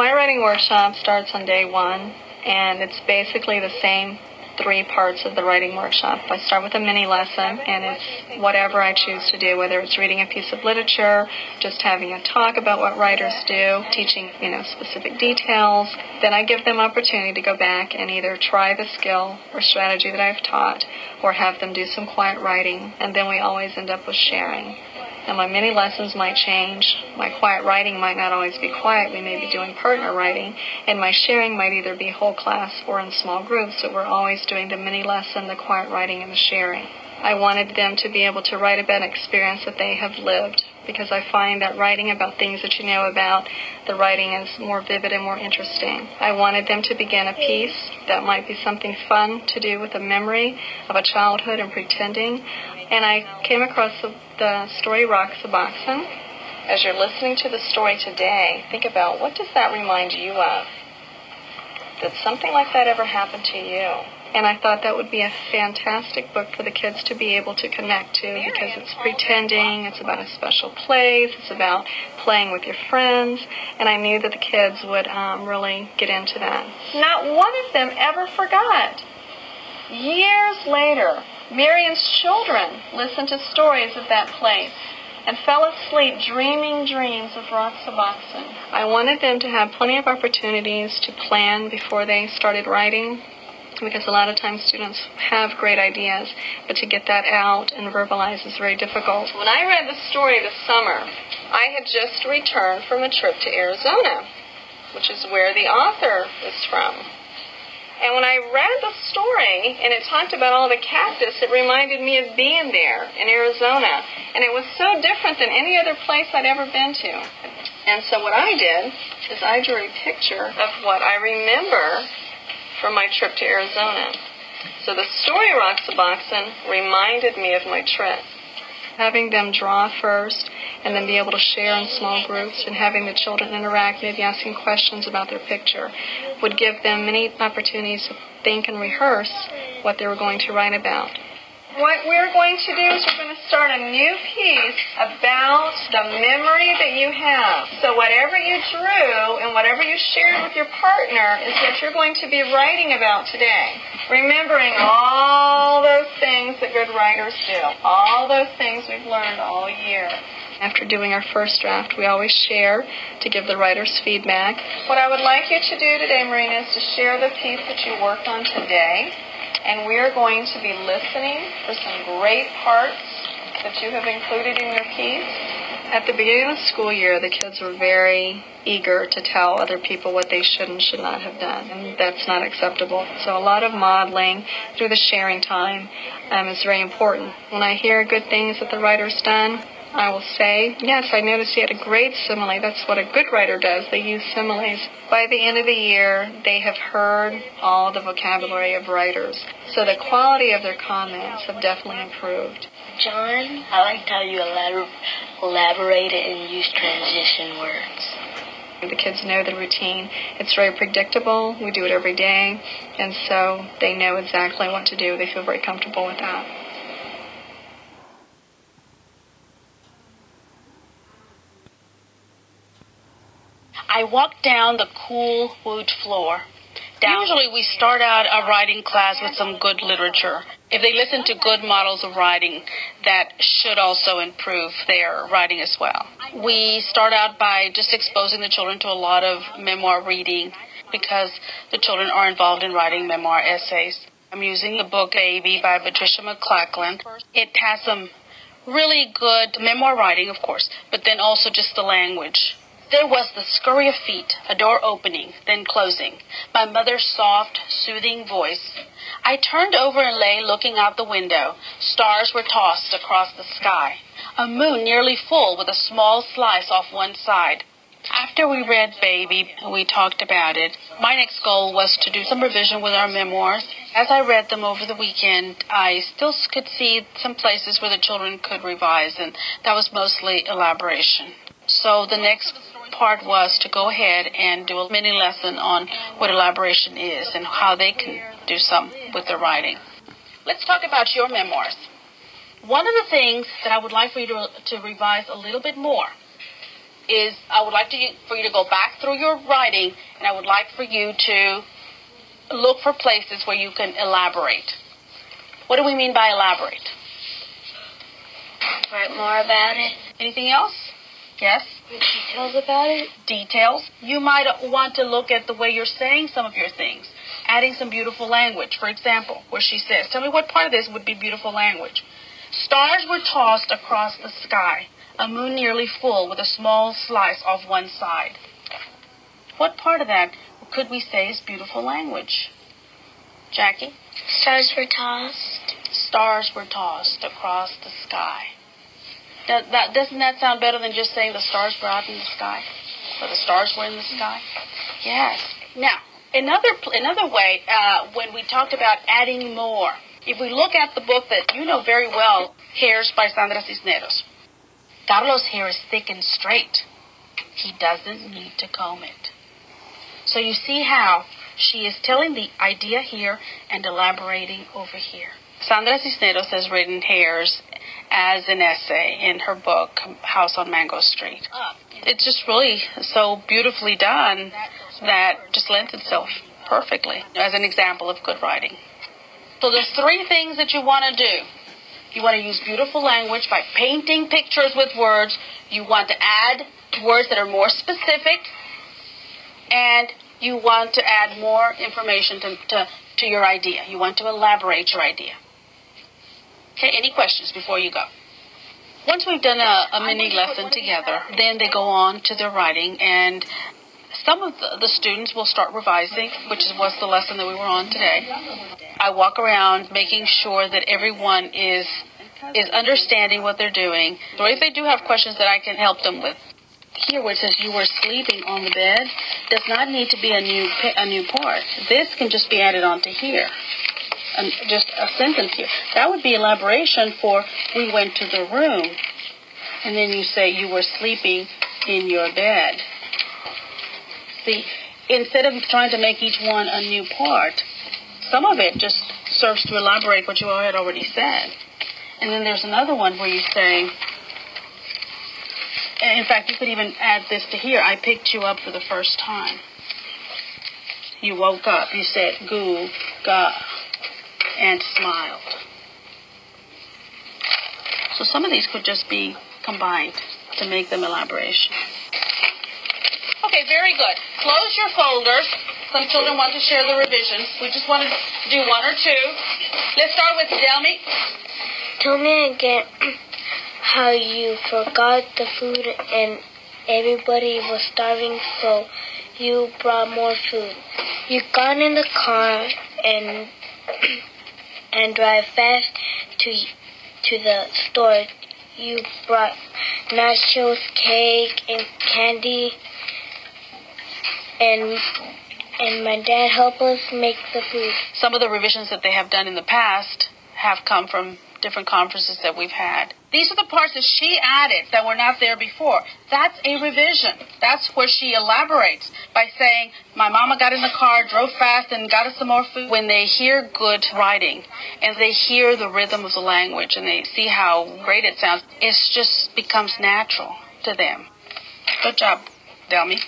My writing workshop starts on day one, and it's basically the same 3 parts of the writing workshop. I start with a mini lesson, and it's whatever I choose to do, whether it's reading a piece of literature, just having a talk about what writers do, teaching, specific details. Then I give them opportunity to go back and either try the skill or strategy that I've taught, or have them do some quiet writing, and then we always end up with sharing. And my mini lessons might change. My quiet writing might not always be quiet. We may be doing partner writing. And my sharing might either be whole class or in small groups. So we're always doing the mini lesson, the quiet writing, and the sharing. I wanted them to be able to write about an experience that they have lived, because I find that writing about things that you know about, the writing is more vivid and more interesting. I wanted them to begin a piece that might be something fun to do with a memory of a childhood and pretending. And I came across the story Rock Suboxone. As you're listening to the story today, think about, what does that remind you of? Did something like that ever happen to you? And I thought that would be a fantastic book for the kids to be able to connect to, because it's pretending, it's about a special place, it's about playing with your friends, and I knew that the kids would really get into that. Not one of them ever forgot. Years later, Marion's children listened to stories of that place and fell asleep dreaming dreams of Rock Suboxone. I wanted them to have plenty of opportunities to plan before they started writing, because a lot of times students have great ideas, but to get that out and verbalize is very difficult. When I read the story this summer, I had just returned from a trip to Arizona, which is where the author is from. And when I read the story, and it talked about all the cactus, it reminded me of being there in Arizona. And it was so different than any other place I'd ever been to. And so what I did is I drew a picture of what I remember from my trip to Arizona. So the story Rock Suboxone reminded me of my trip. Having them draw first and then be able to share in small groups, and having the children interact, maybe asking questions about their picture, would give them many opportunities to think and rehearse what they were going to write about. What we're going to do is we're going to start a new piece about the memory that you have. So whatever you drew and whatever you shared with your partner is what you're going to be writing about today. Remembering all those things that good writers do. All those things we've learned all year. After doing our first draft, we always share to give the writers feedback. What I would like you to do today, Marina, is to share the piece that you worked on today. And we are going to be listening for some great parts that you have included in your piece. At the beginning of the school year, the kids were very eager to tell other people what they should and should not have done, and that's not acceptable. So a lot of modeling through the sharing time is very important. When I hear good things that the writer's done, I will say, yes, I noticed you had a great simile. That's what a good writer does. They use similes. By the end of the year, they have heard all the vocabulary of writers. So the quality of their comments have definitely improved. John, I liked how you elaborated and used transition words. The kids know the routine. It's very predictable. We do it every day. And so they know exactly what to do. They feel very comfortable with that. I walked down the cool wood floor. Usually we start out a writing class with some good literature. If they listen to good models of writing, that should also improve their writing as well. We start out by just exposing the children to a lot of memoir reading, because the children are involved in writing memoir essays. I'm using the book Baby by Patricia McLachlan. It has some really good memoir writing, of course, but then also just the language. There was the scurry of feet, a door opening, then closing, my mother's soft, soothing voice. I turned over and lay looking out the window. Stars were tossed across the sky. A moon nearly full with a small slice off one side. After we read Baby, we talked about it. My next goal was to do some revision with our memoirs. As I read them over the weekend, I still could see some places where the children could revise, and that was mostly elaboration. So the next part was to go ahead and do a mini lesson on what elaboration is and how they can do some with their writing. Let's talk about your memoirs. One of the things that I would like for you to revise a little bit more is I would like for you to go back through your writing, and I would like for you to look for places where you can elaborate. What do we mean by elaborate? Write more about it. Anything else? Yes? Details about it. Details. You might want to look at the way you're saying some of your things, adding some beautiful language. For example, where she says, tell me what part of this would be beautiful language. Stars were tossed across the sky, a moon nearly full with a small slice off one side. What part of that could we say is beautiful language? Jackie? Stars were tossed. Stars were tossed across the sky. Doesn't that sound better than just saying the stars were out in the sky? Or the stars were in the sky? Yes. Now, another way, when we talked about adding more, if we look at the book that you know very well, Hairs by Sandra Cisneros, Carlos' hair is thick and straight. He doesn't need to comb it. So you see how she is telling the idea here and elaborating over here. Sandra Cisneros has written Hairs as an essay in her book, House on Mango Street. It's just really so beautifully done that just lends itself perfectly as an example of good writing. So there's three things that you want to do. You want to use beautiful language by painting pictures with words. You want to add words that are more specific. And you want to add more information to your idea. You want to elaborate your idea. Okay, any questions before you go? Once we've done a mini lesson together, then they go on to their writing, and some of the students will start revising, which was the lesson that we were on today. I walk around making sure that everyone is understanding what they're doing. So if they do have questions that I can help them with. Here where it says you were sleeping on the bed does not need to be a new part. This can just be added onto here. And just a sentence here. That would be elaboration for we went to the room. And then you say you were sleeping in your bed. See, instead of trying to make each one a new part, some of it just serves to elaborate what you had already said. And then there's another one where you say, in fact, you could even add this to here. I picked you up for the first time. You woke up. You said, goo, ga, and smiled. So some of these could just be combined to make them elaboration. Okay, very good. Close your folders. Some children want to share the revisions. We just want to do one or two. Let's start with Delmy. Tell me again how you forgot the food and everybody was starving, so you brought more food. You got in the car and drive fast to the store. You brought nachos, cake, and candy, and my dad helped us make the food. Some of the revisions that they have done in the past have come from different conferences that we've had. These are the parts that she added that were not there before. That's a revision. That's where she elaborates by saying, my mama got in the car, drove fast, and got us some more food. When they hear good writing and they hear the rhythm of the language and they see how great it sounds, it just becomes natural to them. Good job, Delmy.